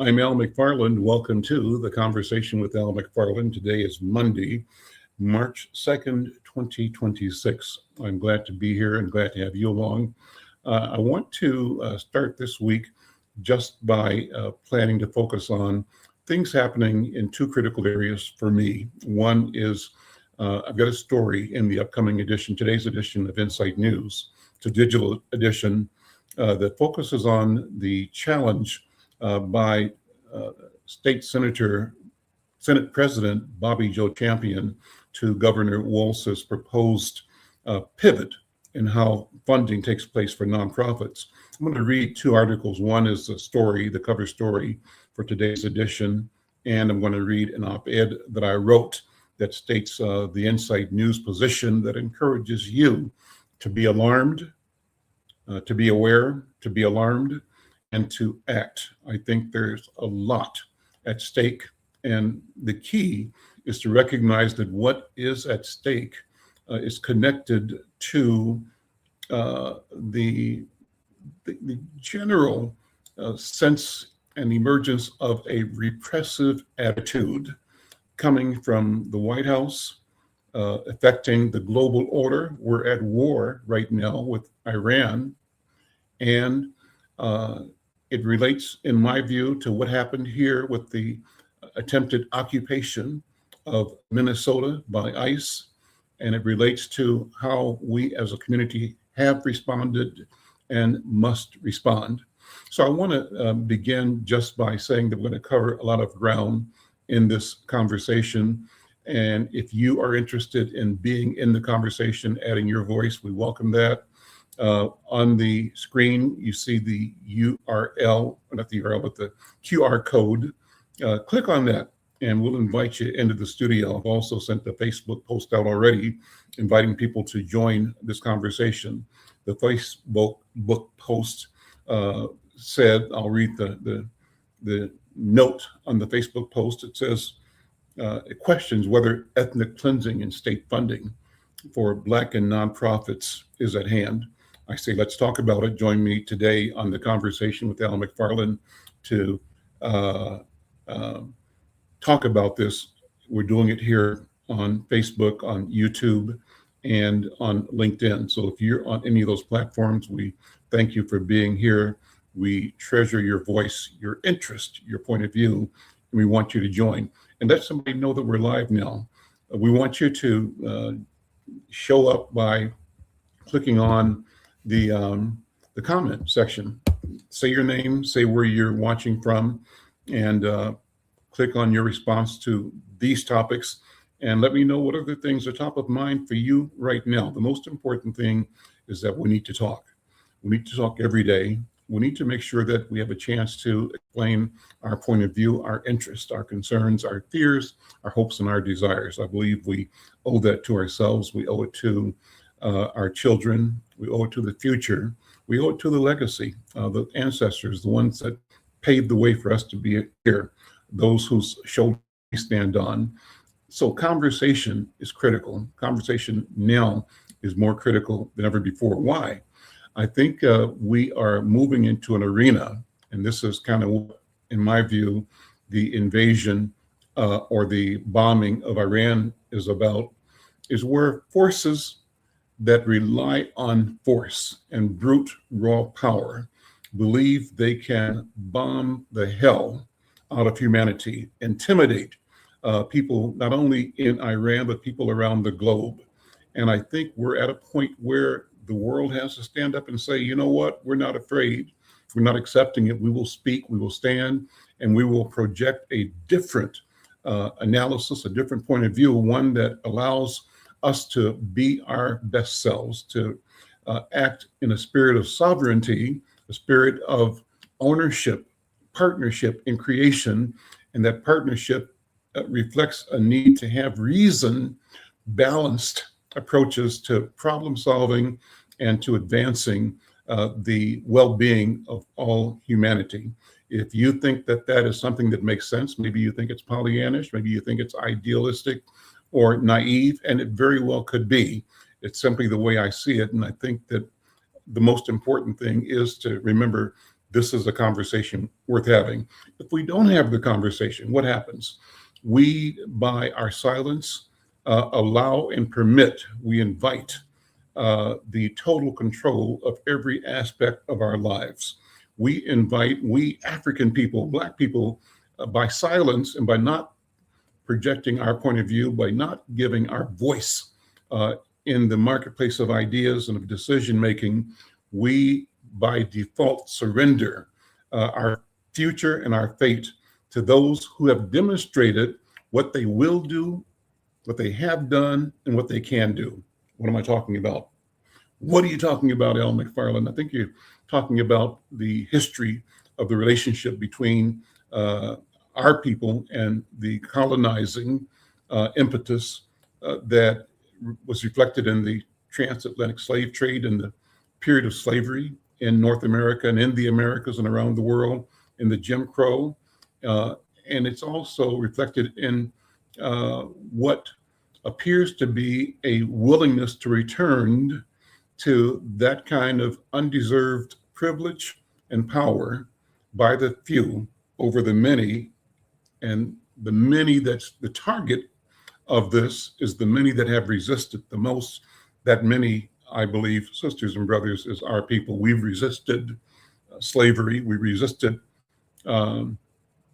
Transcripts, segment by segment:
I'm Al McFarlane. Welcome to the Conversation with Al McFarlane. Today is Monday, March 2nd, 2026. I'm glad to be here and glad to have you along. I want to start this week just by planning to focus on things happening in two critical areas for me. One is I've got a story in the upcoming edition, today's edition of Insight News. It's a digital edition that focuses on the challenge by Senate President Bobby Joe Champion to Governor Walz's proposed pivot in how funding takes place for nonprofits. I'm going to read two articles. One is the cover story for today's edition, and I'm going to read an op-ed that I wrote that states the Insight News position that encourages you to be alarmed, to be aware, to be alarmed, and to act. I think there's a lot at stake, and the key is to recognize that what is at stake is connected to the general sense and emergence of a repressive attitude coming from the White House, affecting the global order. We're at war right now with Iran, and it relates, in my view, to what happened here with the attempted occupation of Minnesota by ICE, and it relates to how we as a community have responded and must respond. So I want to begin just by saying that we're going to cover a lot of ground in this conversation. And if you are interested in being in the conversation, adding your voice, we welcome that. On the screen, you see the URL, not the URL, but the QR code. Click on that and we'll invite you into the studio. I've also sent the Facebook post out already, inviting people to join this conversation. The Facebook post said, I'll read the note on the Facebook post. It says, it questions whether ethnic cleansing and state funding for Black and nonprofits is at hand. I say, let's talk about it. Join me today on the Conversation with Al McFarlane to talk about this. We're doing it here on Facebook, on YouTube, and on LinkedIn. So if you're on any of those platforms, we thank you for being here. We treasure your voice, your interest, your point of view, and we want you to join. And let somebody know that we're live now. We want you to show up by clicking on the comment section. Say your name, say where you're watching from, and click on your response to these topics, and let me know what other things are top of mind for you right now. The most important thing is that we need to talk. We need to talk every day. We need to make sure that we have a chance to explain our point of view, our interests, our concerns, our fears, our hopes, and our desires. I believe we owe that to ourselves. We owe it to our children. We owe it to the future. We owe it to the legacy, the ancestors, the ones that paved the way for us to be here, those whose shoulders we stand on. So conversation is critical. Conversation now is more critical than ever before. Why? I think we are moving into an arena, and this is kind of, in my view, the invasion or the bombing of Iran is about, is where forces that rely on force and brute raw power believe they can bomb the hell out of humanity, intimidate people not only in Iran, but people around the globe. And I think we're at a point where the world has to stand up and say, you know what, we're not afraid. We're not accepting it. We will speak, we will stand, and we will project a different analysis, a different point of view, one that allows us to be our best selves, to act in a spirit of sovereignty, a spirit of ownership, partnership in creation, and that partnership reflects a need to have reason, balanced approaches to problem solving and to advancing the well-being of all humanity. If you think that that is something that makes sense, maybe you think it's Pollyannish, maybe you think it's idealistic or naive, and it very well could be. It's simply the way I see it. And I think that the most important thing is to remember this is a conversation worth having. If we don't have the conversation, what happens? We, by our silence, allow and permit, we invite the total control of every aspect of our lives. We invite, we African people, Black people, by silence and by not projecting our point of view, by not giving our voice in the marketplace of ideas and of decision making, we by default surrender our future and our fate to those who have demonstrated what they will do, what they have done, and what they can do. What am I talking about? What are you talking about, Al McFarlane? I think you're talking about the history of the relationship between our people and the colonizing impetus that was reflected in the transatlantic slave trade and the period of slavery in North America and in the Americas and around the world, in the Jim Crow. And it's also reflected in what appears to be a willingness to return to that kind of undeserved privilege and power by the few over the many. And the many, that's the target of this, is the many that have resisted the most. That many, I believe, sisters and brothers, is our people. We've resisted slavery. We resisted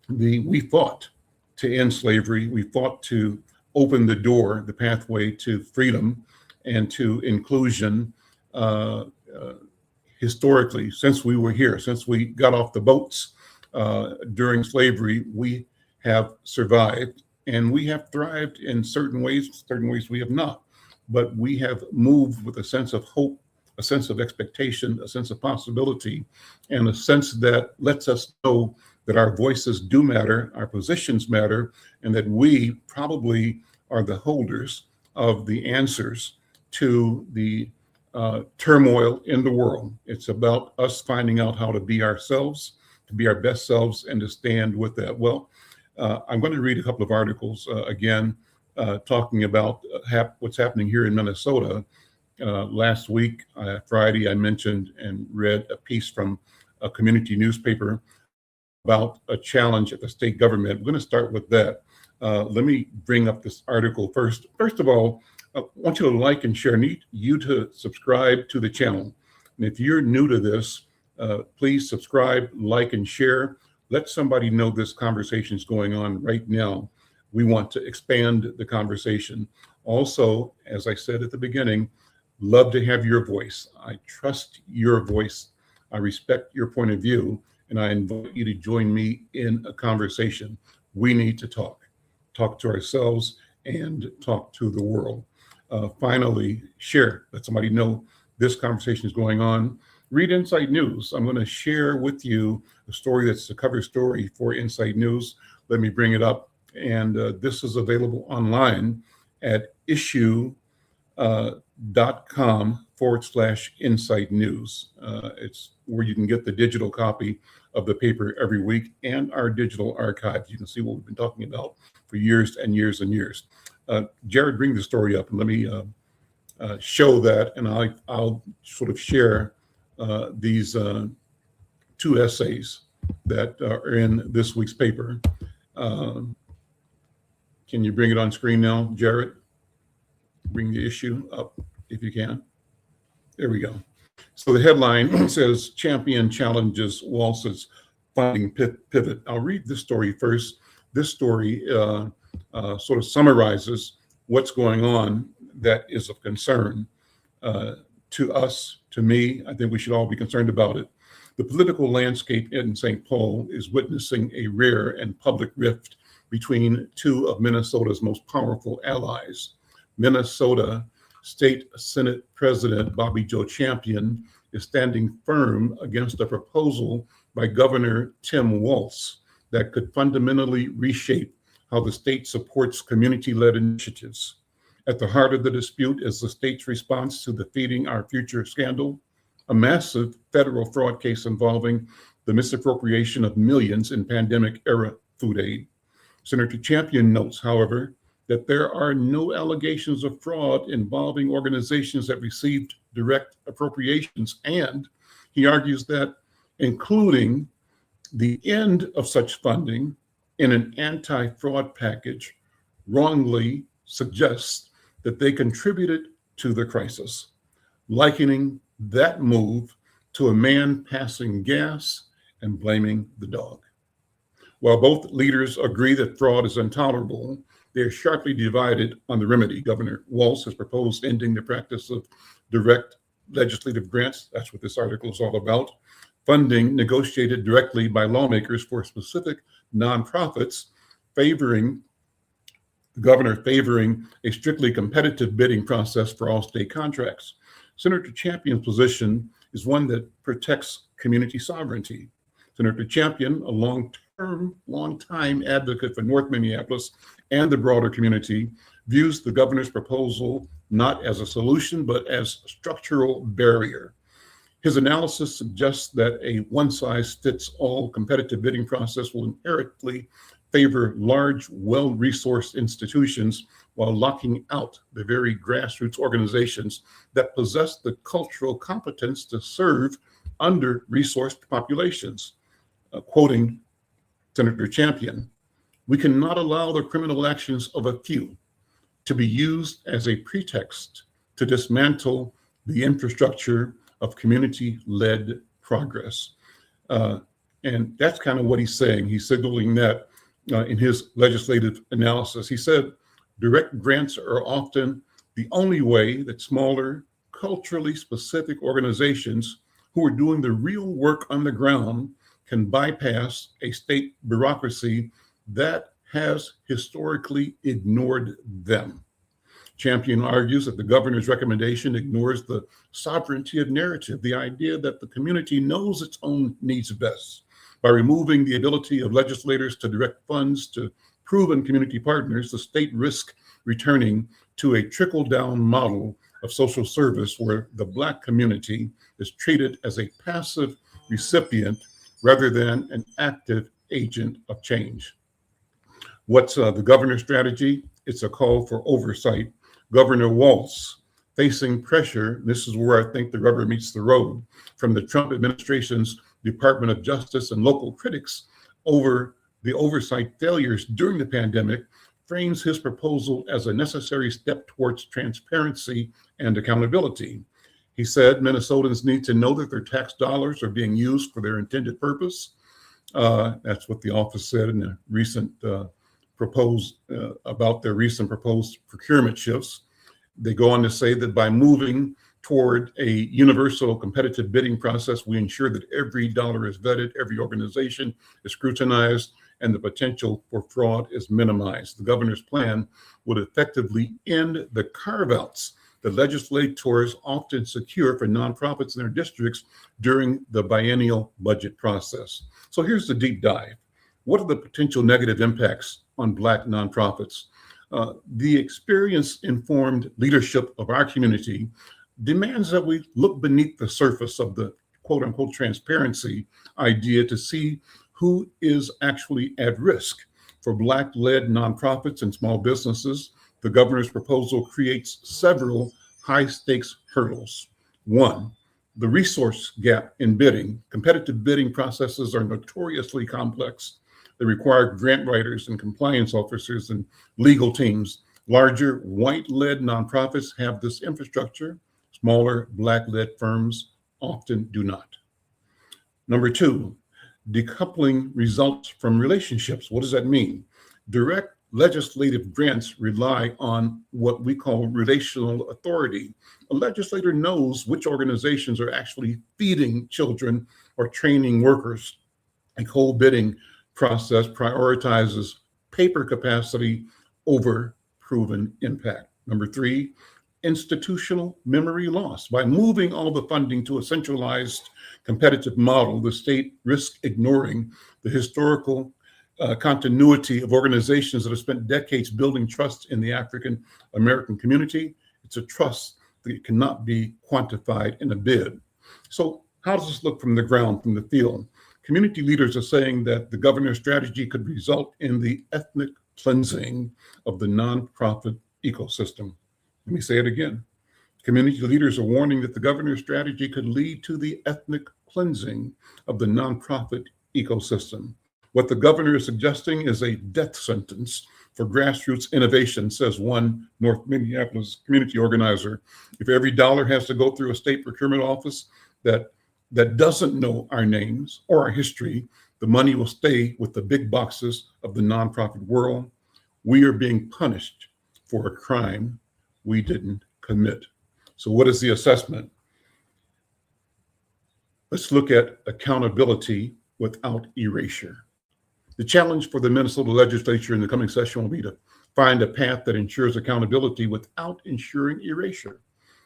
we fought to end slavery. We fought to open the door, the pathway to freedom and to inclusion. Historically, since we were here, since we got off the boats during slavery, we have survived and we have thrived in certain ways we have not. But we have moved with a sense of hope, a sense of expectation, a sense of possibility, and a sense that lets us know that our voices do matter, our positions matter, and that we probably are the holders of the answers to the turmoil in the world. It's about us finding out how to be ourselves, to be our best selves, and to stand with that. Well, I'm going to read a couple of articles again, talking about what's happening here in Minnesota. Last week, Friday, I mentioned and read a piece from a community newspaper about a challenge at the state government. We're going to start with that. Let me bring up this article first. First of all, I want you to like and share. I need you to subscribe to the channel. And if you're new to this, please subscribe, like, and share. Let somebody know this conversation is going on right now. We want to expand the conversation. Also, as I said at the beginning, love to have your voice. I trust your voice. I respect your point of view, and I invite you to join me in a conversation. We need to talk to ourselves and talk to the world. Finally, share. Let somebody know this conversation is going on. Read Inside News. I'm going to share with you a story that's the cover story for Inside News. Let me bring it up. And this is available online at issue.com/Inside News. It's where you can get the digital copy of the paper every week and our digital archives. You can see what we've been talking about for years and years and years. Jared, bring the story up and let me show that, and I'll sort of share these two essays that are in this week's paper. Can you bring it on screen now, Jared? Bring the issue up if you can. There we go. So the headline says, Champion Challenges Walz's Funding Pivot. I'll read this story first. This story sort of summarizes what's going on that is of concern to us, to me. I think we should all be concerned about it. The political landscape in St. Paul is witnessing a rare and public rift between two of Minnesota's most powerful allies. Minnesota State Senate President Bobby Joe Champion is standing firm against a proposal by Governor Tim Walz that could fundamentally reshape how the state supports community-led initiatives. At the heart of the dispute is the state's response to the Feeding Our Future scandal, a massive federal fraud case involving the misappropriation of millions in pandemic-era food aid. Senator Champion notes, however, that there are no allegations of fraud involving organizations that received direct appropriations, and he argues that including the end of such funding in an anti-fraud package, wrongly suggests that they contributed to the crisis, likening that move to a man passing gas and blaming the dog. While both leaders agree that fraud is intolerable, they are sharply divided on the remedy. Governor Walz has proposed ending the practice of direct legislative grants. That's what this article is all about. Funding negotiated directly by lawmakers for specific nonprofits, the governor favoring a strictly competitive bidding process for all state contracts. Senator Champion's position is one that protects community sovereignty. Senator Champion, a long-time advocate for North Minneapolis and the broader community, views the governor's proposal not as a solution, but as a structural barrier. His analysis suggests that a one-size-fits-all competitive bidding process will inherently favor large, well-resourced institutions while locking out the very grassroots organizations that possess the cultural competence to serve under-resourced populations. Quoting Senator Champion, "We cannot allow the criminal actions of a few to be used as a pretext to dismantle the infrastructure of community-led progress." And that's kind of what he's saying. He's signaling that in his legislative analysis. He said, direct grants are often the only way that smaller, culturally specific organizations who are doing the real work on the ground can bypass a state bureaucracy that has historically ignored them. Champion argues that the governor's recommendation ignores the sovereignty of narrative, the idea that the community knows its own needs best. By removing the ability of legislators to direct funds to proven community partners, the state risks returning to a trickle-down model of social service where the Black community is treated as a passive recipient rather than an active agent of change. What's the governor's strategy? It's a call for oversight. Governor Walz, facing pressure, this is where I think the rubber meets the road, from the Trump administration's Department of Justice and local critics over the oversight failures during the pandemic, frames his proposal as a necessary step towards transparency and accountability. He said Minnesotans need to know that their tax dollars are being used for their intended purpose. That's what the office said in the recent about their recent proposed procurement shifts. They go on to say that by moving toward a universal competitive bidding process, we ensure that every dollar is vetted, every organization is scrutinized, and the potential for fraud is minimized. The governor's plan would effectively end the carve-outs that legislators often secure for nonprofits in their districts during the biennial budget process. So here's the deep dive. What are the potential negative impacts on Black nonprofits? The experience-informed leadership of our community demands that we look beneath the surface of the quote-unquote transparency idea to see who is actually at risk. For Black-led nonprofits and small businesses, the governor's proposal creates several high-stakes hurdles. One, the resource gap in bidding. Competitive bidding processes are notoriously complex. They require grant writers and compliance officers and legal teams. Larger white-led nonprofits have this infrastructure. Smaller Black-led firms often do not. Number two, decoupling results from relationships. What does that mean? Direct legislative grants rely on what we call relational authority. A legislator knows which organizations are actually feeding children or training workers. A cold bidding process prioritizes paper capacity over proven impact. Number three, institutional memory loss. By moving all the funding to a centralized competitive model, the state risks ignoring the historical continuity of organizations that have spent decades building trust in the African American community. It's a trust that cannot be quantified in a bid. So how does this look from the ground, from the field? Community leaders are saying that the governor's strategy could result in the ethnic cleansing of the nonprofit ecosystem. Let me say it again. Community leaders are warning that the governor's strategy could lead to the ethnic cleansing of the nonprofit ecosystem. What the governor is suggesting is a death sentence for grassroots innovation, says one North Minneapolis community organizer. If every dollar has to go through a state procurement office that doesn't know our names or our history, the money will stay with the big boxes of the nonprofit world. We are being punished for a crime we didn't commit. So what is the assessment? Let's look at accountability without erasure. The challenge for the Minnesota legislature in the coming session will be to find a path that ensures accountability without ensuring erasure.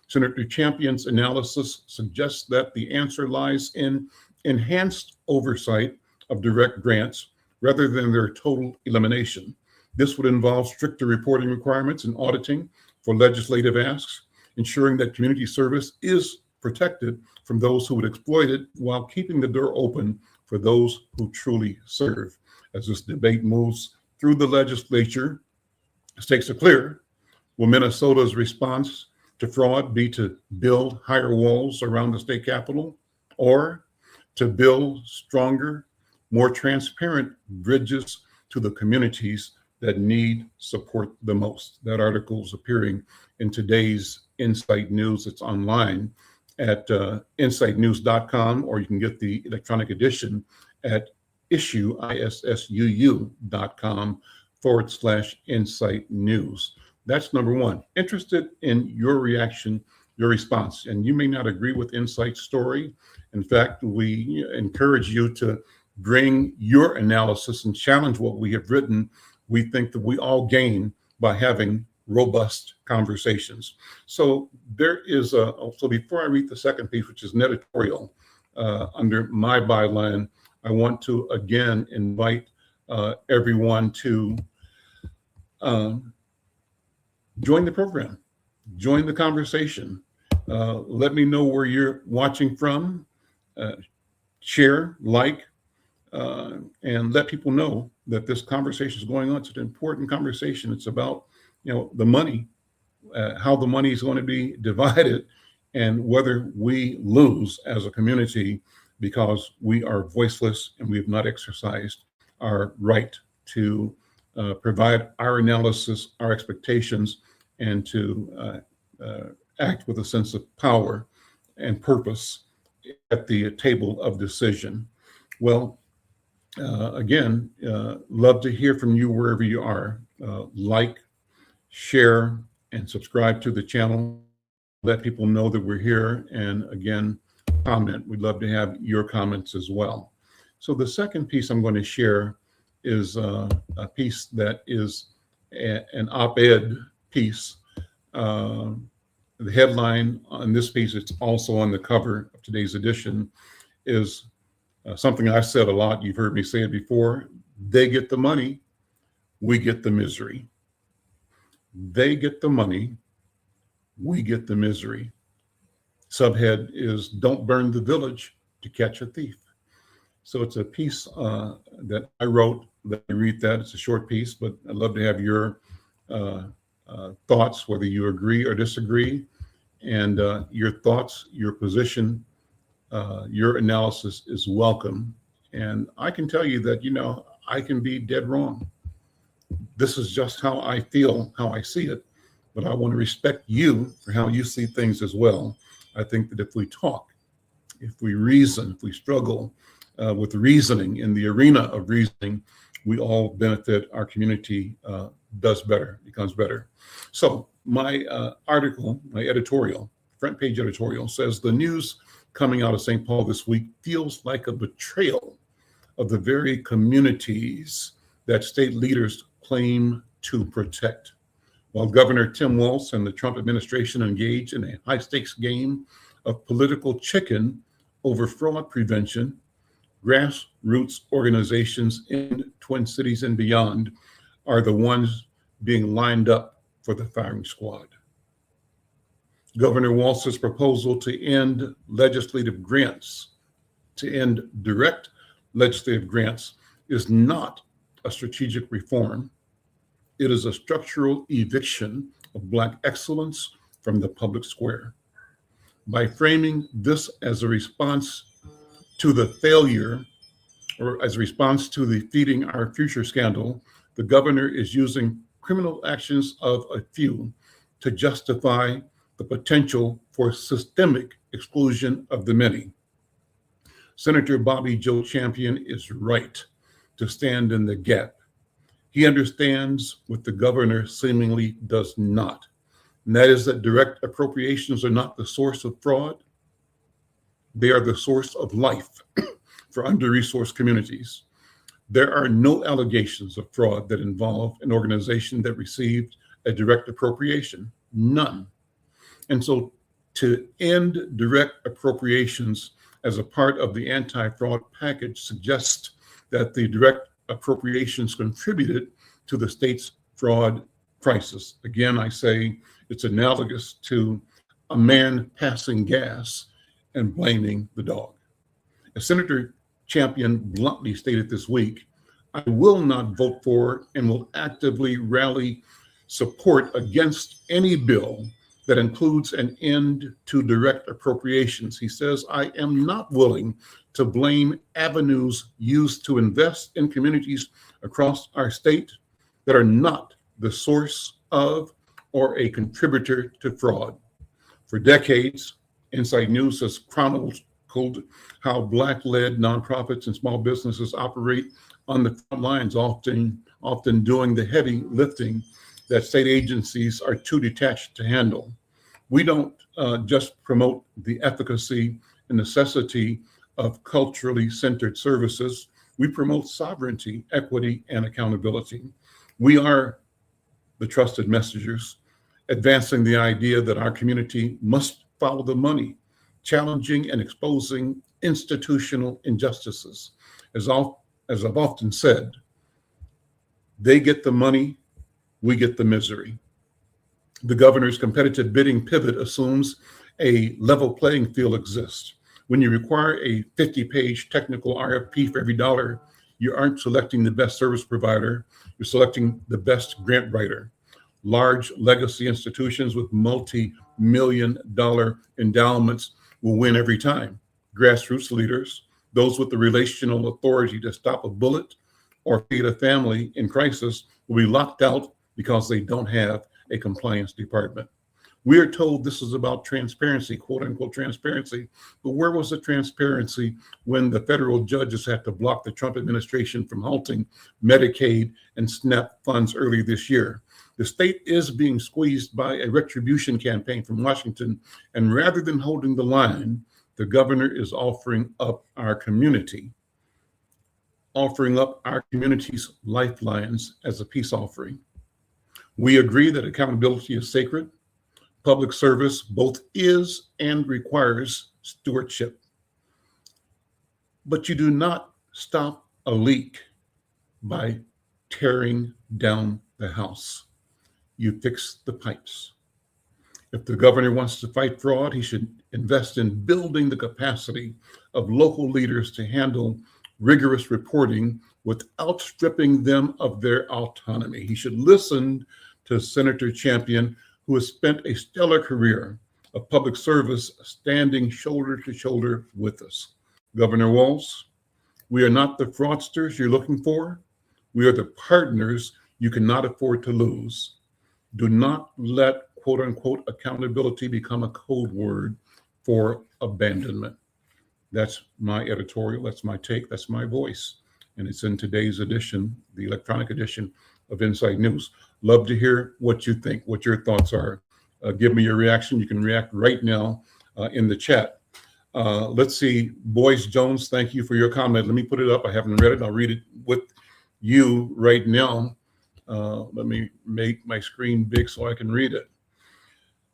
Senator Champion's analysis suggests that the answer lies in enhanced oversight of direct grants rather than their total elimination. This would involve stricter reporting requirements and auditing for legislative asks, ensuring that community service is protected from those who would exploit it while keeping the door open for those who truly serve. As this debate moves through the legislature, stakes are clear. Will Minnesota's response to fraud be to build higher walls around the state capitol, or to build stronger, more transparent bridges to the communities that need support the most? That article is appearing in today's Insight News. It's online at insightnews.com, or you can get the electronic edition at issue.com/insight news. That's number one. Interested in your reaction, your response. And you may not agree with Insight's story. In fact, we encourage you to bring your analysis and challenge what we have written. We think that we all gain by having robust conversations. So there is so before I read the second piece, which is an editorial under my byline, I want to again invite everyone to join the program, join the conversation. Let me know where you're watching from. Share, like, and let people know that this conversation is going on. It's an important conversation. It's about the money, how the money is going to be divided, and whether we lose as a community because we are voiceless and we have not exercised our right to provide our analysis, our expectations, and to act with a sense of power and purpose at the table of decision. Well, again, love to hear from you wherever you are. Like, share, and subscribe to the channel. Let people know that we're here. And again, comment. We'd love to have your comments as well. So the second piece I'm going to share is a piece that is an op-ed piece. The headline on this piece, it's also on the cover of today's edition, is something I've said a lot. You've heard me say it before. They get the money, we get the misery. They get the money, we get the misery. Subhead is "Don't burn the village to catch a thief." So it's a piece that I wrote. Let me read that. It's a short piece, but I'd love to have your thoughts, whether you agree or disagree, and your thoughts, your position, your analysis is welcome. And I can tell you that, I can be dead wrong. This is just how I feel, how I see it, but I want to respect you for how you see things as well. I think that if we talk, if we reason, if we struggle with reasoning in the arena of reasoning, we all benefit. Our community does better, becomes better. So my article, my editorial, front page editorial says, the news coming out of St. Paul this week feels like a betrayal of the very communities that state leaders claim to protect. While Governor Tim Walz and the Trump administration engage in a high-stakes game of political chicken over fraud prevention, grassroots organizations in Twin Cities and beyond are the ones being lined up for the firing squad. Governor Walz's proposal to end legislative grants, to end direct legislative grants, is not a strategic reform. It is a structural eviction of Black excellence from the public square. By framing this as a response to the failure, or as a response to the Feeding Our Future scandal, the governor is using criminal actions of a few to justify the potential for systemic exclusion of the many. Senator Bobby Joe Champion is right to stand in the gap. He understands what the governor seemingly does not, and that is that direct appropriations are not the source of fraud. They are the source of life for under-resourced communities. There are no allegations of fraud that involve an organization that received a direct appropriation, none. And so to end direct appropriations as a part of the anti-fraud package suggests that the direct appropriations contributed to the state's fraud crisis. Again, I say it's analogous to a man passing gas and blaming the dog. As Senator Champion bluntly stated this week, I will not vote for and will actively rally support against any bill that includes an end to direct appropriations. He says, I am not willing to blame avenues used to invest in communities across our state that are not the source of or a contributor to fraud. For decades, Inside News has chronicled how Black-led nonprofits and small businesses operate on the front lines, often doing the heavy lifting that state agencies are too detached to handle. We don't just promote the efficacy and necessity of culturally centered services. We promote sovereignty, equity, and accountability. We are the trusted messengers, advancing the idea that our community must follow the money, challenging and exposing institutional injustices. As I've often said, they get the money, we get the misery. The governor's competitive bidding pivot assumes a level playing field exists. When you require a 50-page technical RFP for every dollar, you aren't selecting the best service provider, you're selecting the best grant writer. Large legacy institutions with multi-million-dollar endowments will win every time. Grassroots leaders, those with the relational authority to stop a bullet or feed a family in crisis, will be locked out because they don't have a compliance department. We are told this is about transparency, quote unquote transparency, but where was the transparency when the federal judges had to block the Trump administration from halting Medicaid and SNAP funds early this year? The state is being squeezed by a retribution campaign from Washington, and rather than holding the line, the governor is offering up our community's lifelines as a peace offering. We agree that accountability is sacred. Public service both is and requires stewardship. But you do not stop a leak by tearing down the house. You fix the pipes. If the governor wants to fight fraud, he should invest in building the capacity of local leaders to handle rigorous reporting without stripping them of their autonomy. He should listen to Senator Champion, who has spent a stellar career of public service standing shoulder to shoulder with us. Governor Walz, we are not the fraudsters you're looking for. We are the partners you cannot afford to lose. Do not let quote unquote accountability become a code word for abandonment. That's my editorial, that's my take, that's my voice. And it's in today's edition, the electronic edition of Inside News. Love to hear what you think, what your thoughts are. Give me your reaction. You can react right now in the chat. Let's see, Boyce Jones, thank you for your comment. Let me put it up. I haven't read it. I'll read it with you right now. Let me make my screen big so I can read it.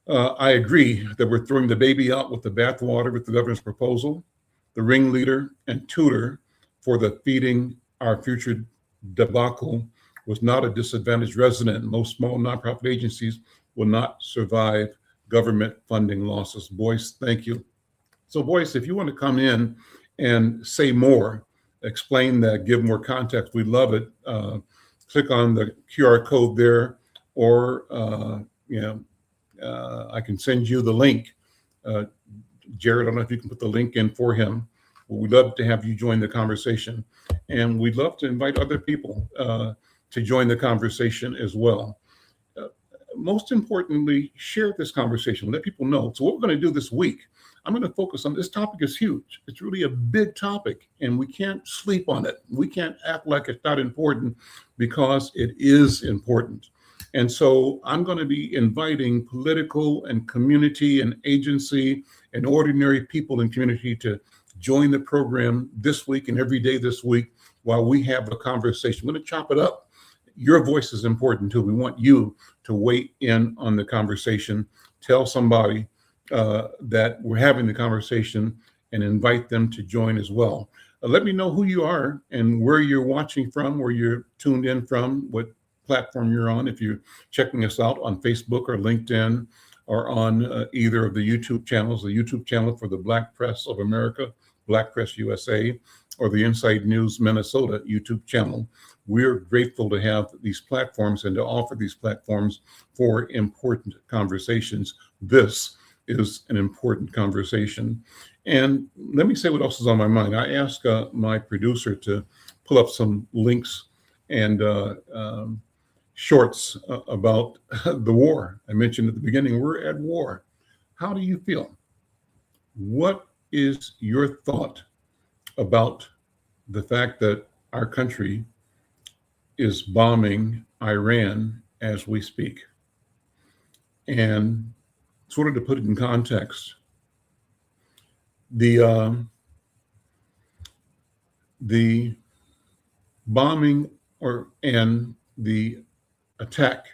I agree that we're throwing the baby out with the bathwater with the governor's proposal. The ringleader and tutor for the Feeding Our Future debacle was not a disadvantaged resident. Most small nonprofit agencies will not survive government funding losses. Boyce, thank you. So Boyce, if you want to come in and say more, explain that, give more context, we'd love it. Click on the QR code there, or I can send you the link. Jared, I don't know if you can put the link in for him, Well, we'd love to have you join the conversation. And we'd love to invite other people to join the conversation as well. Most importantly, share this conversation, let people know. So what we're going to do this week, I'm going to focus on this topic is huge. It's really a big topic, and we can't sleep on it. We can't act like it's not important, because it is important. And so I'm going to be inviting political and community and agency and ordinary people in community to join the program this week and every day this week while we have a conversation. We're going to chop it up. Your voice is important too. We want you to weigh in on the conversation. Tell somebody that we're having the conversation and invite them to join as well. Let me know who you are and where you're watching from, where you're tuned in from, what platform you're on. If you're checking us out on Facebook or LinkedIn or on either of the YouTube channels, the YouTube channel for the Black Press of America, Black Press USA, or the Inside News Minnesota YouTube channel. We're grateful to have these platforms and to offer these platforms for important conversations. This is an important conversation. And let me say what else is on my mind. I asked my producer to pull up some links and shorts about the war. I mentioned at the beginning, we're at war. How do you feel? What is your thought about the fact that our country is bombing Iran as we speak? And sort of to put it in context, the bombing and the attack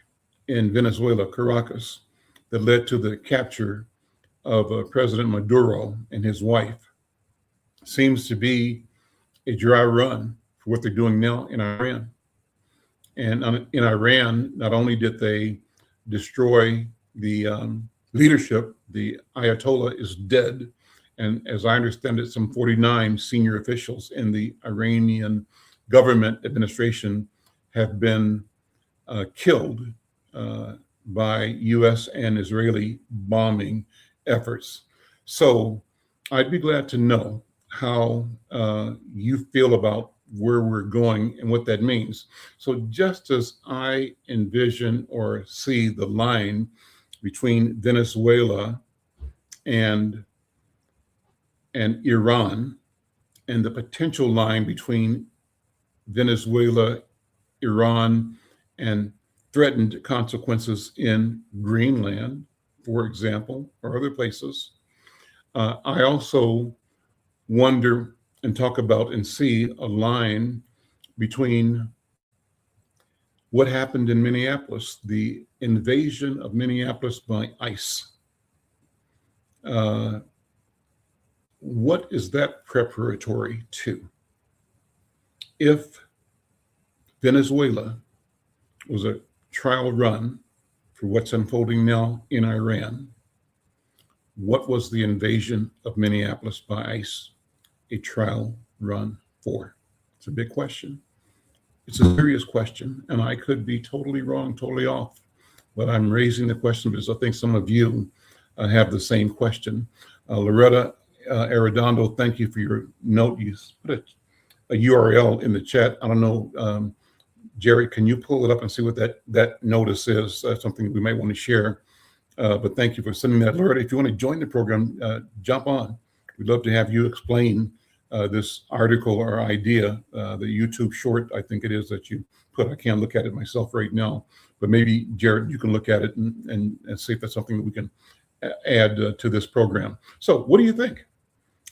in Venezuela, Caracas, that led to the capture of President Maduro and his wife seems to be a dry run for what they're doing now in Iran. And in Iran, not only did they destroy the leadership, the Ayatollah is dead. And as I understand it, some 49 senior officials in the Iranian government administration have been killed by U.S. and Israeli bombing efforts. So I'd be glad to know how you feel about where we're going and what that means. So just as I envision or see the line between Venezuela and Iran, and the potential line between Venezuela, Iran, and threatened consequences in Greenland, for example, or other places, I also wonder and talk about and see a line between what happened in Minneapolis, the invasion of Minneapolis by ICE. What is that preparatory to? If Venezuela was a trial run for what's unfolding now in Iran, what was the invasion of Minneapolis by ICE a trial run for? It's a big question. It's a serious question, and I could be totally wrong, totally off, but I'm raising the question because I think some of you have the same question. Loretta Arredondo, thank you for your note. You put a URL in the chat. I don't know, Jerry, can you pull it up and see what that notice is? Something we might want to share. But thank you for sending that. Loretta, if you want to join the program, jump on. We'd love to have you explain this article or idea, the YouTube short, I think it is, that you put. I can't look at it myself right now, but maybe, Jared, you can look at it and see if that's something that we can add to this program. So what do you think?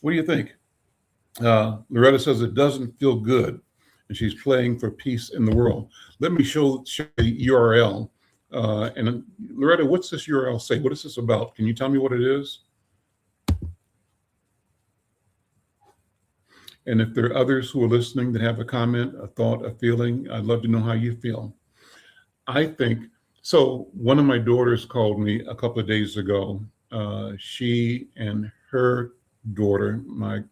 What do you think? Loretta says it doesn't feel good, and she's playing for peace in the world. Let me show the URL. And Loretta, what's this URL say? What is this about? Can you tell me what it is? And if there are others who are listening that have a comment, a thought, a feeling, I'd love to know how you feel. I think, so one of my daughters called me a couple of days ago. She and her daughter, my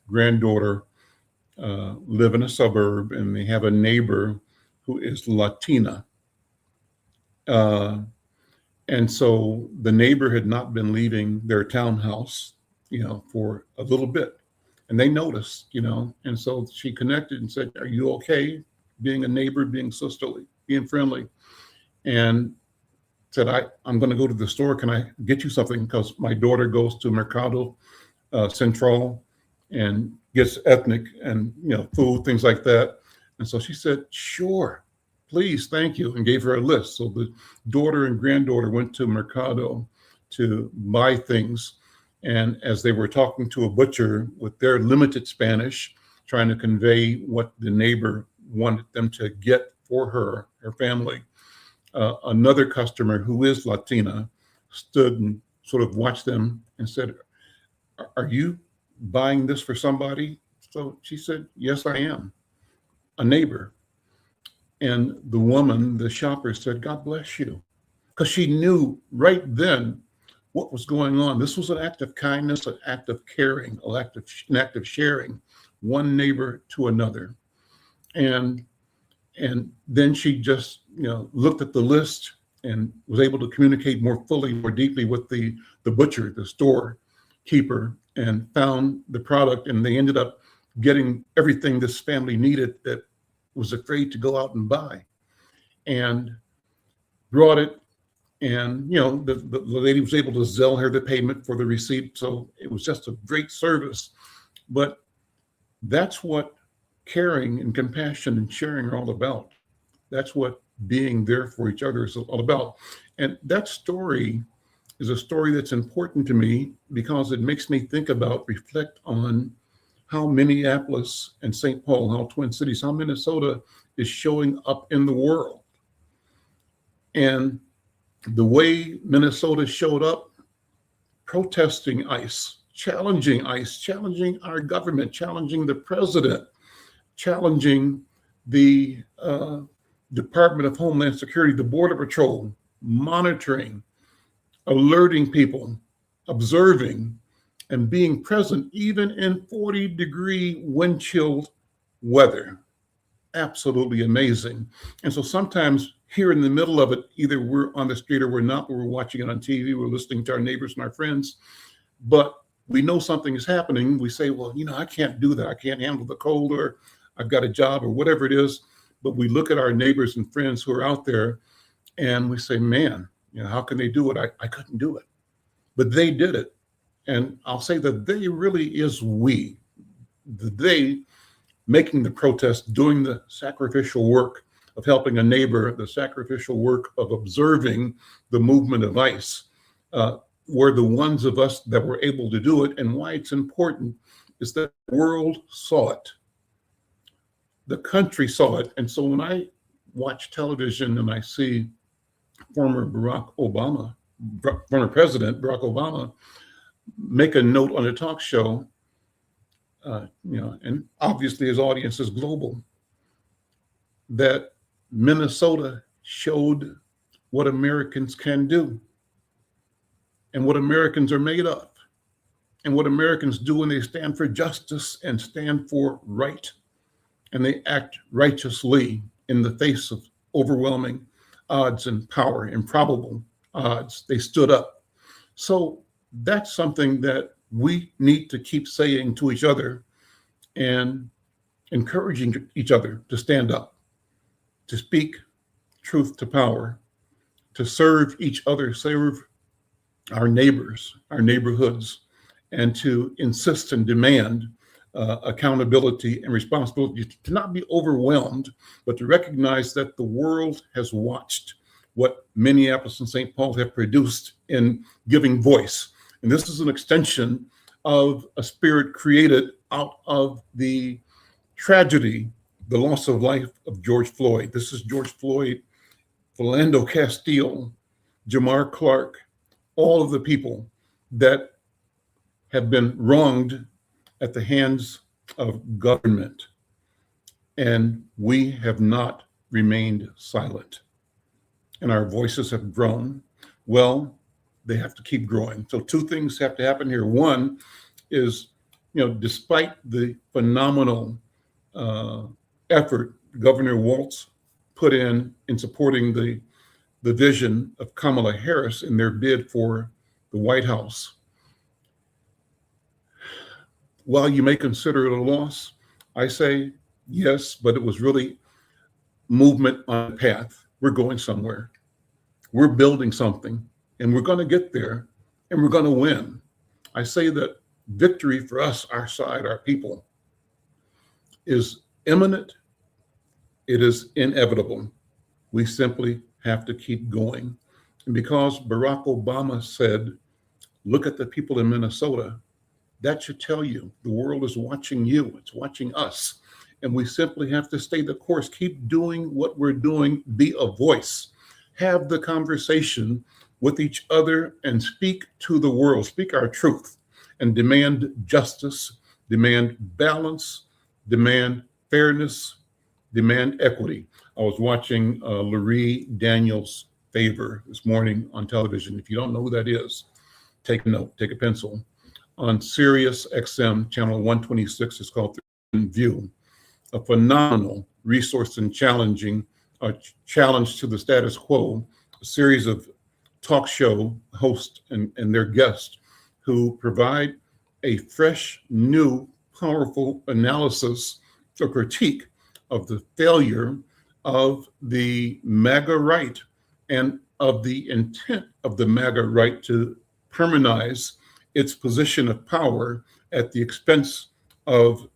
granddaughter, live in a suburb, and they have a neighbor who is Latina. And so the neighbor had not been leaving their townhouse, for a little bit. and they noticed, and so she connected and said, "Are you okay? Being a neighbor, being sisterly, being friendly," and said, I'm going to go to the store. Can I get you something? Because my daughter goes to Mercado Central and gets ethnic and food, things like that. And so she said, "Sure, please, thank you," and gave her a list. So the daughter and granddaughter went to Mercado to buy things. And as they were talking to a butcher with their limited Spanish, trying to convey what the neighbor wanted them to get for her family, another customer who is Latina stood and sort of watched them and said, "Are you buying this for somebody?" So she said, "Yes, I am, a neighbor." And the woman, the shopper, said, "God bless you." Because she knew right then what was going on. This was an act of kindness, an act of caring, an act of sharing, one neighbor to another. And then she just looked at the list and was able to communicate more fully, more deeply with the butcher, the storekeeper, and found the product. And they ended up getting everything this family needed that was afraid to go out and buy, and brought it. And the lady was able to Zelle her the payment for the receipt. So it was just a great service. But that's what caring and compassion and sharing are all about. That's what being there for each other is all about. And that story is a story that's important to me because it makes me think about, reflect on how Minneapolis and St. Paul, how Twin Cities, how Minnesota is showing up in the world. And the way Minnesota showed up, protesting ICE, challenging our government, challenging the president, challenging the Department of Homeland Security, the Border Patrol, monitoring, alerting people, observing, and being present even in 40-degree wind chilled weather. Absolutely amazing. And so sometimes here in the middle of it, either we're on the street or we're not, but we're watching it on TV, we're listening to our neighbors and our friends, but we know something is happening. We say, well, I can't do that. I can't handle the cold, or I've got a job, or whatever it is. But we look at our neighbors and friends who are out there and we say, man, how can they do it? I couldn't do it, but they did it. And I'll say that they really is we, they making the protest, doing the sacrificial work of helping a neighbor, the sacrificial work of observing the movement of ICE, were the ones of us that were able to do it. And why it's important is that the world saw it. The country saw it. And so when I watch television and I see former President Barack Obama make a note on a talk show, and obviously his audience is global, that Minnesota showed what Americans can do and what Americans are made of and what Americans do when they stand for justice and stand for right, and they act righteously in the face of overwhelming odds and power, improbable odds. They stood up. So that's something that we need to keep saying to each other and encouraging each other to stand up, to speak truth to power, to serve each other, serve our neighbors, our neighborhoods, and to insist and demand accountability and responsibility, to not be overwhelmed, but to recognize that the world has watched what Minneapolis and St. Paul have produced in giving voice. And this is an extension of a spirit created out of the tragedy, the loss of life of George Floyd. This is George Floyd, Philando Castile, Jamar Clark, all of the people that have been wronged at the hands of government. And we have not remained silent. And our voices have grown. Well, they have to keep growing. So two things have to happen here. One is, despite the phenomenal effort Governor Walz put in supporting the vision of Kamala Harris in their bid for the White House, While you may consider it a loss, I say yes, but it was really movement on a path. We're going somewhere. We're building something, and we're going to get there, and we're going to win. I say that victory for us, our side, our people, is imminent. It is inevitable. We simply have to keep going. And because Barack Obama said, look at the people in Minnesota, that should tell you the world is watching you, it's watching us. And we simply have to stay the course, keep doing what we're doing, be a voice, have the conversation with each other and speak to the world, speak our truth and demand justice, demand balance, demand fairness, demand equity. I was watching Larry Daniels' Favor this morning on television. If you don't know who that is, take a note, take a pencil. On Sirius XM, channel 126, is called The View, a phenomenal resource and challenging challenge to the status quo, a series of talk show hosts and their guests who provide a fresh, new, powerful analysis or critique of the failure of the MAGA right and of the intent of the MAGA right to permanize its position of power at the expense of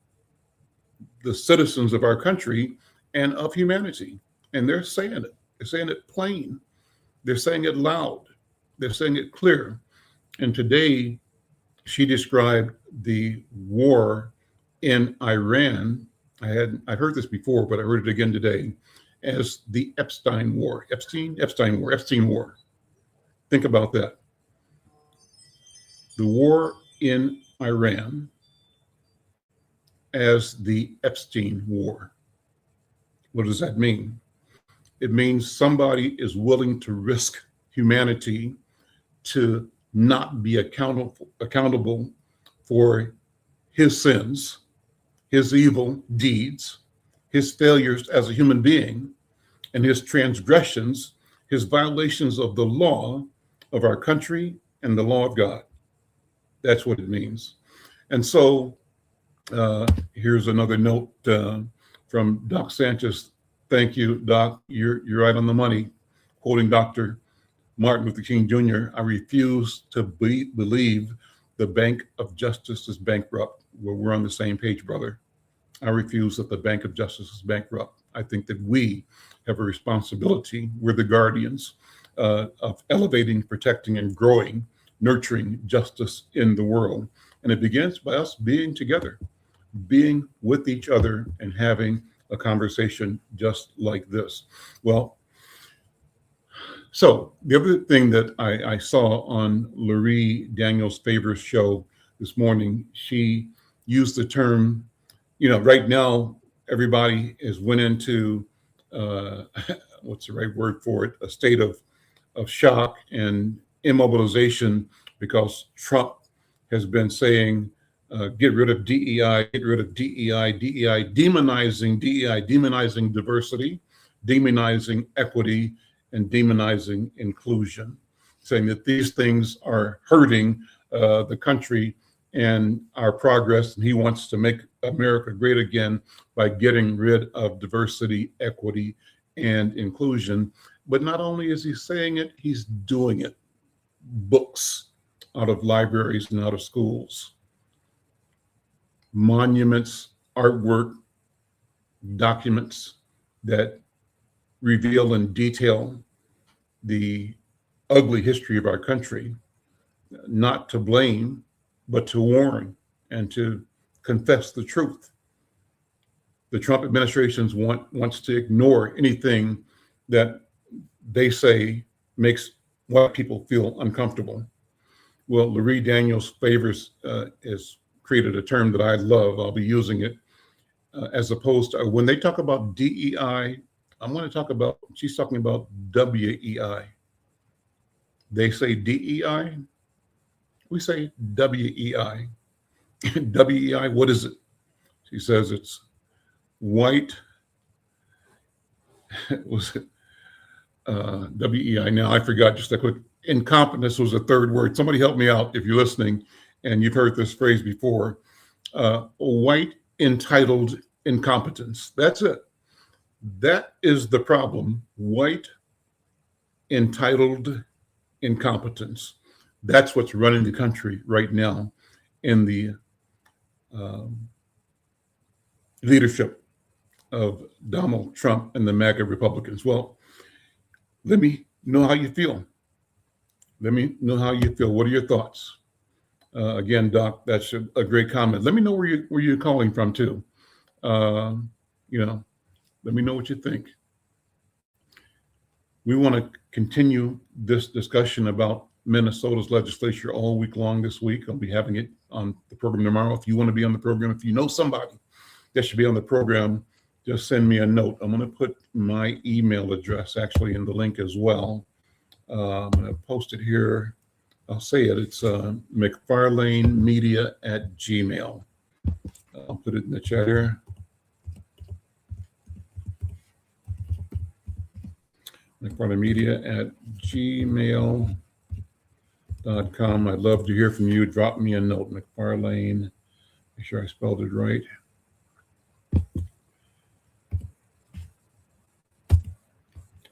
the citizens of our country and of humanity. And they're saying it. They're saying it plain. They're saying it loud. They're saying it clear. And today, she described the war in Iran. I've heard this before, but I heard it again today, as the Epstein War. Epstein War. Think about that. The war in Iran as the Epstein War. What does that mean? It means somebody is willing to risk humanity to not be accountable for his sins, his evil deeds, his failures as a human being, and his transgressions, his violations of the law of our country and the law of God. That's what it means. And so here's another note from Doc Sanchez. Thank you, Doc. You're right on the money. Quoting Dr. Martin Luther King Jr., I refuse to believe the Bank of Justice is bankrupt. Well, we're on the same page, brother. I refuse that the Bank of Justice is bankrupt. I think that we have a responsibility. We're the guardians of elevating, protecting, and growing, nurturing justice in the world. And it begins by us being together, being with each other, and having a conversation just like this. Well, so the other thing that I saw on Larry Daniels' Favor's show this morning, she used the term, right now, everybody has went into, what's the right word for it, a state of shock and immobilization because Trump has been saying, get rid of DEI, get rid of DEI, demonizing DEI, demonizing diversity, demonizing equity, and demonizing inclusion, saying that these things are hurting the country and our progress. And he wants to make America great again by getting rid of diversity, equity, and inclusion. But not only is he saying it, he's doing it. Books out of libraries and out of schools, monuments, artwork, documents that reveal in detail the ugly history of our country, not to blame, but to warn and to confess the truth. The Trump administration wants to ignore anything that they say makes white people feel uncomfortable. Well, Larry Daniels' Favors has created a term that I love. I'll be using it as opposed to when they talk about DEI. I want to talk about, she's talking about WEI. They say DEI, we say WEI. WEI, what is it? She says it's white, was it WEI? Now I forgot, just a quick, incompetence was a third word. Somebody help me out if you're listening and you've heard this phrase before. White entitled incompetence. That's it. That is the problem. White entitled incompetence. That's what's running the country right now in the um, leadership of Donald Trump and the MAGA Republicans. Well, let me know how you feel. Let me know how you feel. What are your thoughts? Again, Doc, that's a great comment. Let me know where you're calling from too. Uh, you know, let me know what you think. We want to continue this discussion about Minnesota's legislature all week long this week. I'll be having it on the program tomorrow. If you want to be on the program, if you know somebody that should be on the program, just send me a note. I'm going to put my email address actually in the link as well. I'm going to post it here. I'll say it. It's McFarlanemedia@gmail. I'll put it in the chat here. McFarlanemedia@gmail.com. I'd love to hear from you. Drop me a note, McFarlane. Make sure I spelled it right.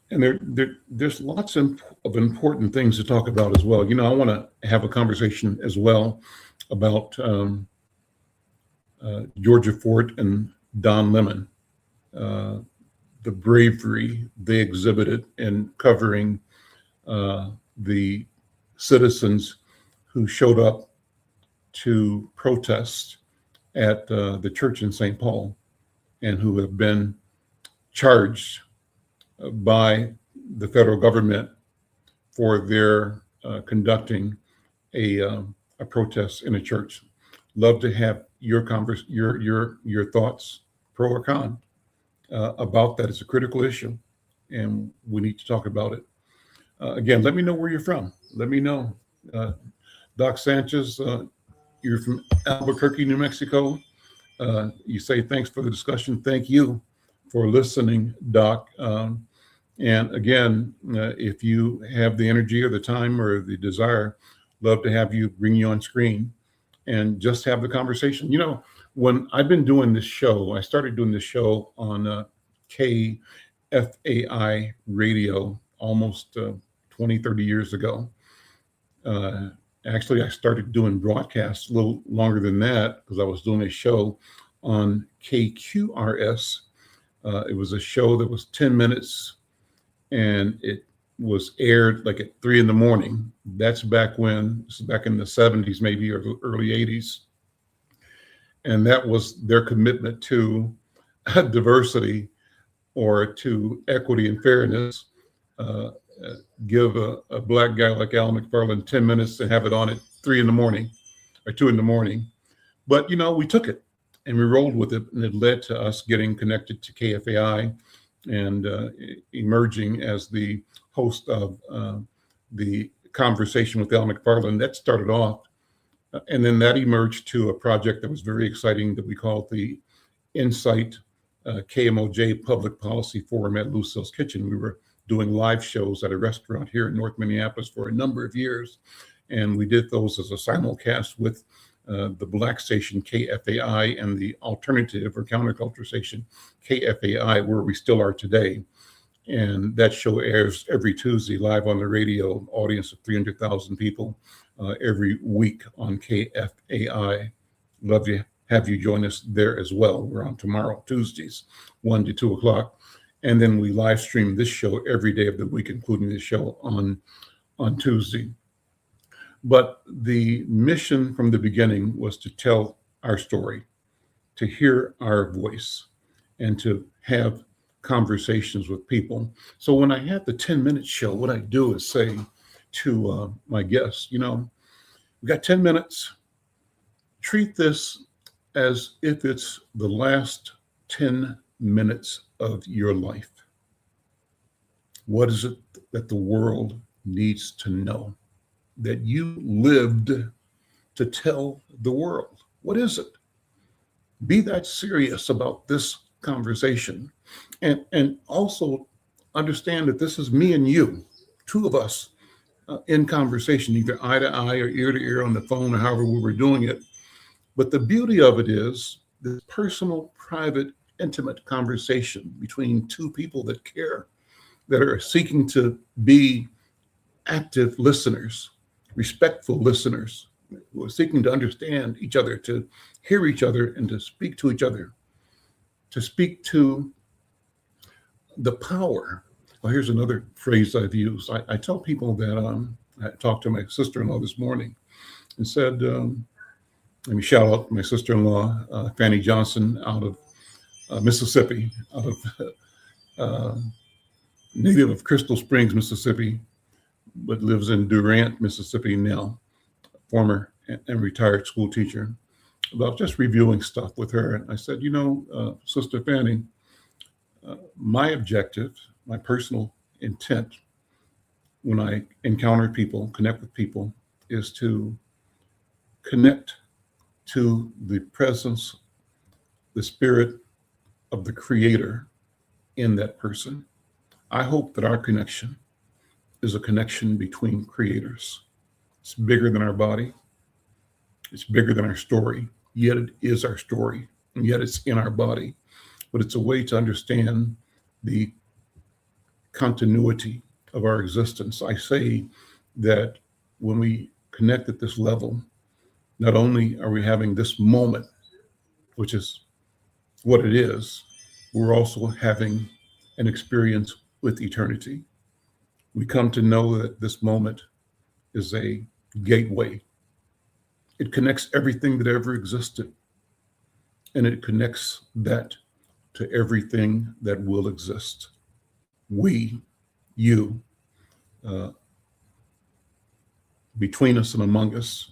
And there's lots of important things to talk about as well. You know, I want to have a conversation as well about Georgia Fort and Don Lemon, the bravery they exhibited in covering the citizens who showed up to protest at the church in St. Paul and who have been charged by the federal government for their conducting a protest in a church. Love to have your thoughts, pro or con, about that. It's a critical issue, and we need to talk about it. Again, let me know where you're from. Let me know. Doc Sanchez, you're from Albuquerque, New Mexico. You say thanks for the discussion. Thank you for listening, Doc. And again, if you have the energy or the time or the desire, love to have you bring you on screen and just have the conversation. You know, when I've been doing this show, I started doing this show on KFAI radio almost 20, 30 years ago. Actually, I started doing broadcasts a little longer than that because I was doing a show on KQRS. It was a show that was 10 minutes and it was aired like at 3 a.m. That's back when, this is back in the 70s maybe, or the early 80s. And that was their commitment to diversity or to equity and fairness. Give a black guy like Al McFarlane 10 minutes and have it on at 3 a.m. or 2 a.m. But, you know, we took it and we rolled with it, and it led to us getting connected to KFAI and emerging as the host of the conversation with Al McFarlane. That started off, and then that emerged to a project that was very exciting that we called the Insight KMOJ Public Policy Forum at Lucille's Kitchen. We were doing live shows at a restaurant here in North Minneapolis for a number of years, and we did those as a simulcast with the Black station KFAI and the alternative or counterculture station KFAI, where we still are today. And that show airs every Tuesday live on the radio, audience of 300,000 people every week on KFAI. Love to have you join us there as well. We're on tomorrow, Tuesdays, 1 to 2 o'clock. And then we live stream this show every day of the week, including this show on Tuesday. But the mission from the beginning was to tell our story, to hear our voice, and to have conversations with people. So when I have the 10-minute show, what I do is say to my guests, you know, we got 10 minutes. Treat this as if it's the last 10 minutes of your life. What is it that the world needs to know that you lived to tell the world? What is it? Be that serious about this conversation, and also understand that this is me and you, two of us in conversation, either eye to eye or ear to ear on the phone or however we were doing it. But the beauty of it is this personal, private, intimate conversation between two people that care, that are seeking to be active listeners, respectful listeners, who are seeking to understand each other, to hear each other, and to speak to each other, to speak to the power. Well, here's another phrase I've used. I tell people that I talked to my sister-in-law this morning and said, let me shout out my sister-in-law, Fanny Johnson, out of Mississippi, out of native of Crystal Springs, Mississippi, but lives in Durant, Mississippi now, former and retired school teacher, about just reviewing stuff with her. And I said, Sister Fanny, my objective, my personal intent when I encounter people, connect with people, is to connect to the presence, the spirit of the Creator in that person. I hope that our connection is a connection between creators. It's bigger than our body. It's bigger than our story. Yet it is our story, and yet it's in our body. But it's a way to understand the continuity of our existence. I say that when we connect at this level, not only are we having this moment, which is what it is, we're also having an experience with eternity. We come to know that this moment is a gateway. It connects everything that ever existed, and it connects that to everything that will exist. We, you, between us and among us,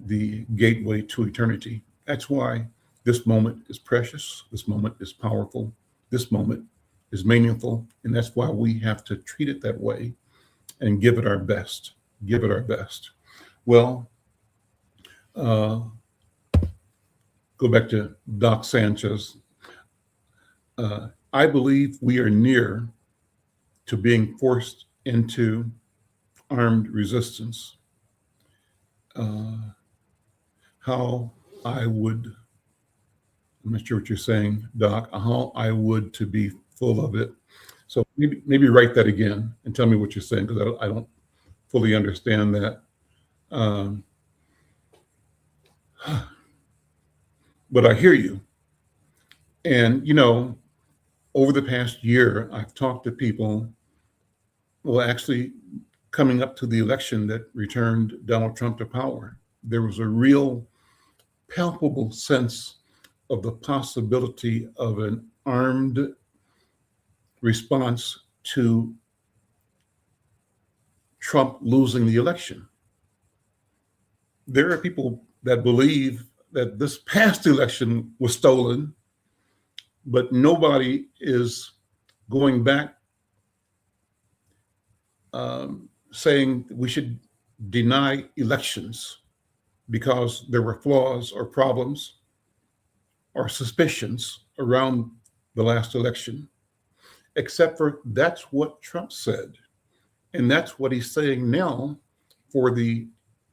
the gateway to eternity. That's why this moment is precious. This moment is powerful. This moment is meaningful. And that's why we have to treat it that way and give it our best. Give it our best. Well, go back to Doc Sanchez. I believe we are near to being forced into armed resistance. How I would, I'm not sure what you're saying, Doc, how I would to be full of it. So maybe write that again and tell me what you're saying, because I don't fully understand that. But I hear you. And, over the past year, I've talked to people, well, actually coming up to the election that returned Donald Trump to power. There was a real palpable sense of the possibility of an armed response to Trump losing the election. There are people that believe that this past election was stolen, but nobody is going back saying we should deny elections because there were flaws or problems or suspicions around the last election, except for that's what Trump said. And that's what he's saying now for the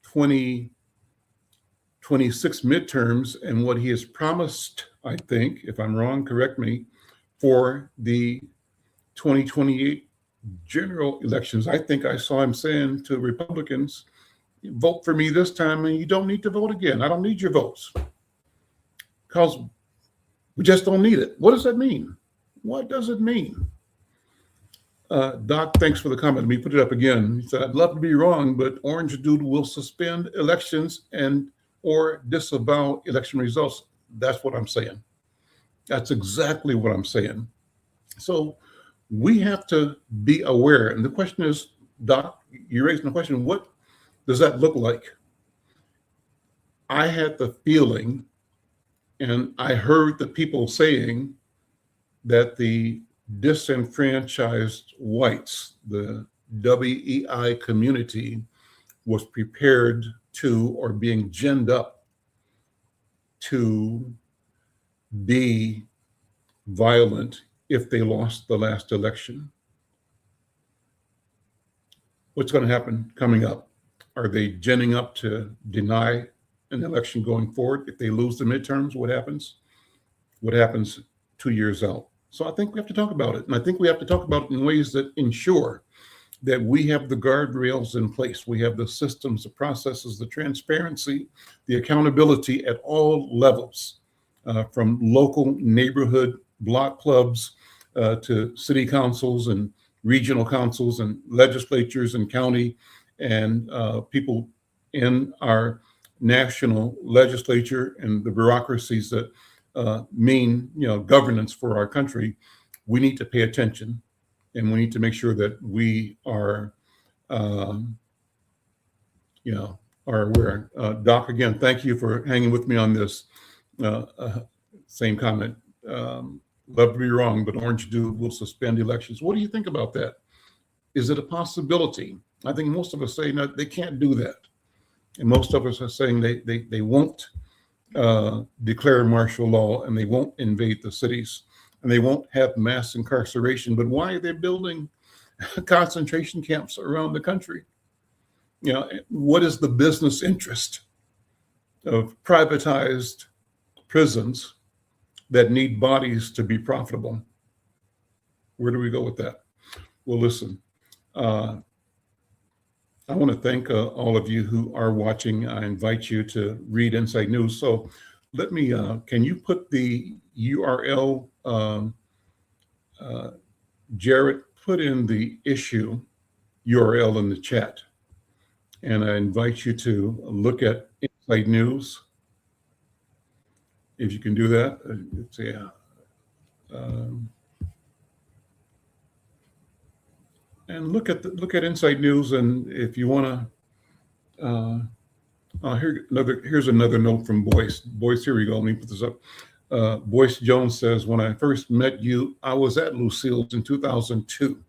2026 midterms, and what he has promised, I think, if I'm wrong, correct me, for the 2028 general elections. I think I saw him saying to Republicans, vote for me this time and you don't need to vote again. I don't need your votes because we just don't need it. What does that mean? What does it mean? Doc, thanks for the comment. Let me put it up again. He said, I'd love to be wrong, but Orange Dude will suspend elections and or disavow election results. That's what I'm saying. That's exactly what I'm saying. So we have to be aware. And the question is, Doc, you're raising the question, what does that look like? I had the feeling, and I heard the people saying that the disenfranchised whites, the WEI community, was prepared to, or being ginned up to be violent if they lost the last election. What's going to happen coming up? Are they ginning up to deny an election going forward. If they lose the midterms, what happens? What happens 2 years out? So I think we have to talk about it. And I think we have to talk about it in ways that ensure that we have the guardrails in place. We have the systems, the processes, the transparency, the accountability at all levels, from local neighborhood block clubs to city councils and regional councils and legislatures and county and people in our national legislature and the bureaucracies that mean, governance for our country. We need to pay attention, and we need to make sure that we are, um, are aware. Doc, again, thank you for hanging with me on this. Same comment. Love to be wrong, but Orange Dew will suspend elections. What do you think about that? Is it a possibility? I think most of us say no, they can't do that. And most of us are saying they won't declare martial law, and they won't invade the cities, and they won't have mass incarceration. But why are they building concentration camps around the country? What is the business interest of privatized prisons that need bodies to be profitable? Where do we go with that? Well, listen, I want to thank all of you who are watching. I invite you to read Inside News. So let me, can you put the URL, Jarrett, put in the issue URL in the chat. And I invite you to look at Inside News. If you can do that, and look at Inside News. And if you want to, here's another note from Boyce. Boyce, here we go. Let me put this up. Boyce Jones says, when I first met you, I was at Lucille's in 2002.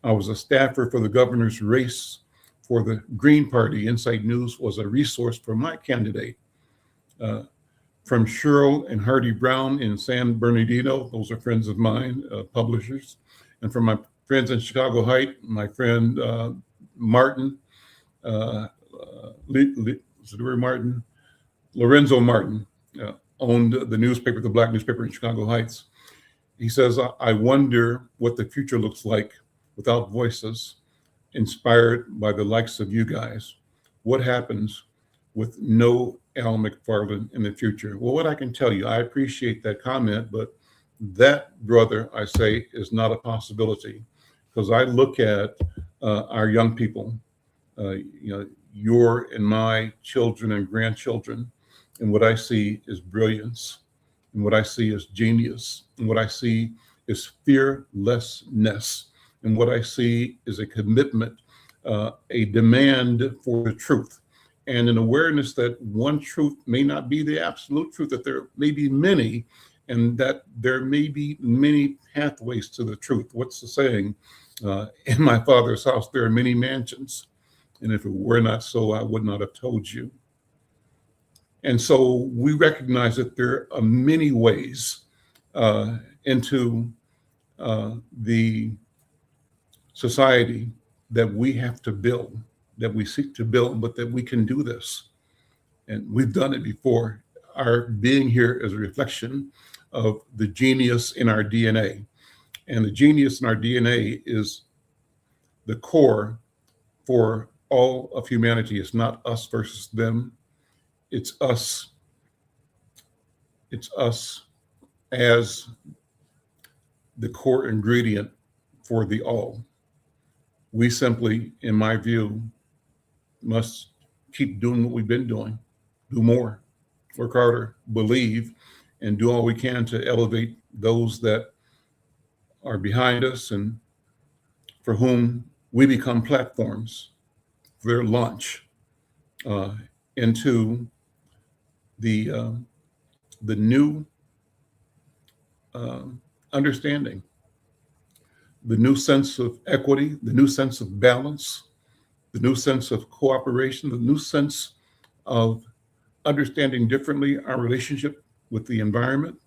I was a staffer for the governor's race for the Green Party. Inside News was a resource for my candidate. From Cheryl and Hardy Brown in San Bernardino, those are friends of mine, publishers. And from my friends in Chicago Heights, my friend Martin, Lorenzo Martin, owned the newspaper, the Black newspaper in Chicago Heights. He says, I wonder what the future looks like without voices inspired by the likes of you guys. What happens with no Al McFarlane in the future? Well, what I can tell you, I appreciate that comment, but that, brother, I say, is not a possibility, because I look at our young people, your and my children and grandchildren, and what I see is brilliance, and what I see is genius, and what I see is fearlessness, and what I see is a commitment, a demand for the truth, and an awareness that one truth may not be the absolute truth, that there may be many, and that there may be many pathways to the truth. What's the saying? In my Father's house, there are many mansions. And if it were not so, I would not have told you. And so we recognize that there are many ways into the society that we have to build, that we seek to build, but that we can do this. And we've done it before. Our being here is a reflection of the genius in our DNA. And the genius in our DNA is the core for all of humanity. It's not us versus them. It's us. It's us as the core ingredient for the all. We simply, in my view, must keep doing what we've been doing, do more, work harder, believe, and do all we can to elevate those that are behind us and for whom we become platforms for their launch into the new understanding, the new sense of equity, the new sense of balance, the new sense of cooperation, the new sense of understanding differently our relationship with the environment,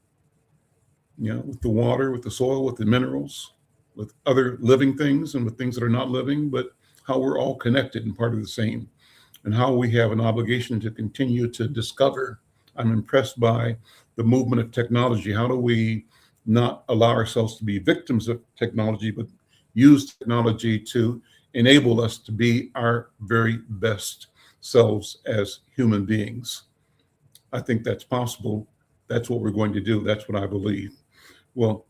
with the water, with the soil, with the minerals, with other living things and with things that are not living, but how we're all connected and part of the same. and how we have an obligation to continue to discover. I'm impressed by the movement of technology. How do we not allow ourselves to be victims of technology, but use technology to enable us to be our very best selves as human beings? I think that's possible. That's what we're going to do. That's what I believe. Well,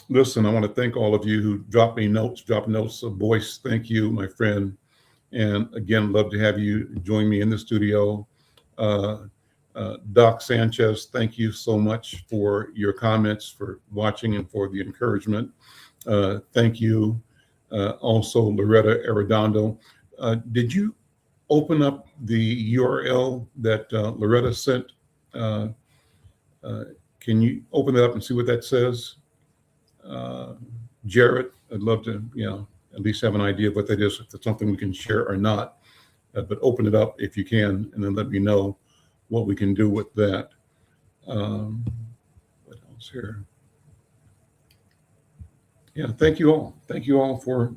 listen, I want to thank all of you who drop notes of voice. Thank you, my friend. And again, love to have you join me in the studio. Doc Sanchez, thank you so much for your comments, for watching, and for the encouragement. Thank you. Also, Loretta Arredondo. Did you open up the URL that Loretta sent? Can you open it up and see what that says? Jarrett, I'd love to, at least have an idea of what that is, if it's something we can share or not. But open it up if you can, and then let me know what we can do with that. What else here? Yeah, thank you all. Thank you all for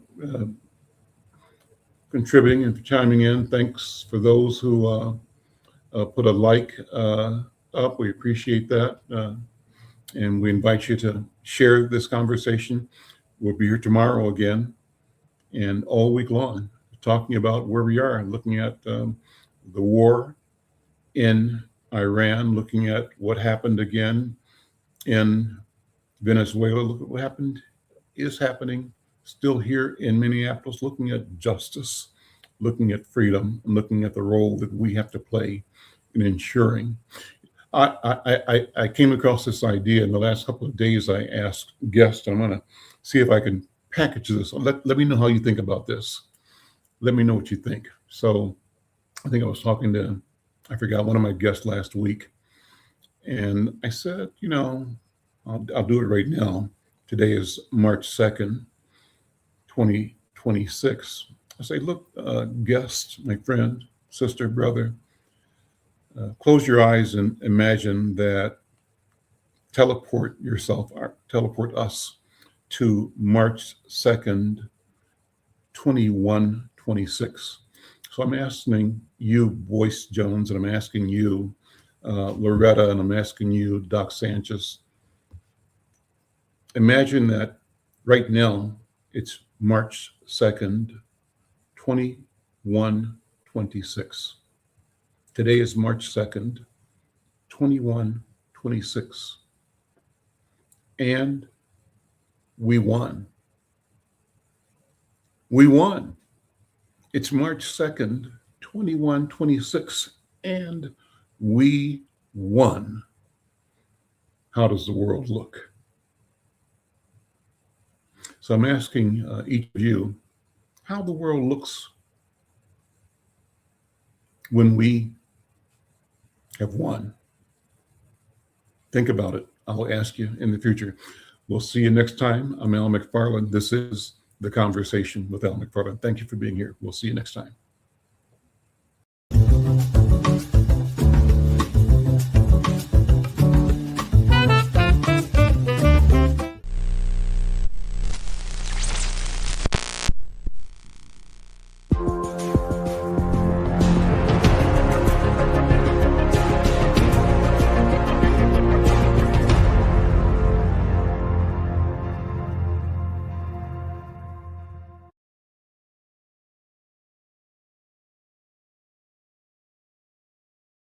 contributing and for chiming in. Thanks for those who put a like up. We appreciate that. And we invite you to share this conversation. We'll be here tomorrow again and all week long, talking about where we are, looking at the war in Iran, looking at what happened again in Venezuela. Look at what is happening still here in Minneapolis, looking at justice, looking at freedom, and looking at the role that we have to play in ensuring. I came across this idea in the last couple of days. I asked guests, I'm going to see if I can package this. Let me know how you think about this. Let me know what you think. So I think I was talking to, I forgot, one of my guests last week. And I said, I'll do it right now. Today is March 2nd, 2026. I say, look, guest, my friend, sister, brother, close your eyes and imagine that, teleport us to March 2nd, 2126. So I'm asking you, Boyce Jones, and I'm asking you, Loretta, and I'm asking you, Doc Sanchez. Imagine that right now it's March 2nd, 2126. Today is March 2nd, 2126. And we won. We won. It's March 2nd, 2126, and we won. How does the world look? So I'm asking each of you how the world looks when we have won. Think about it. I'll ask you in the future. We'll see you next time. I'm Al McFarlane. This is The Conversation with Al McFarlane. Thank you for being here. We'll see you next time.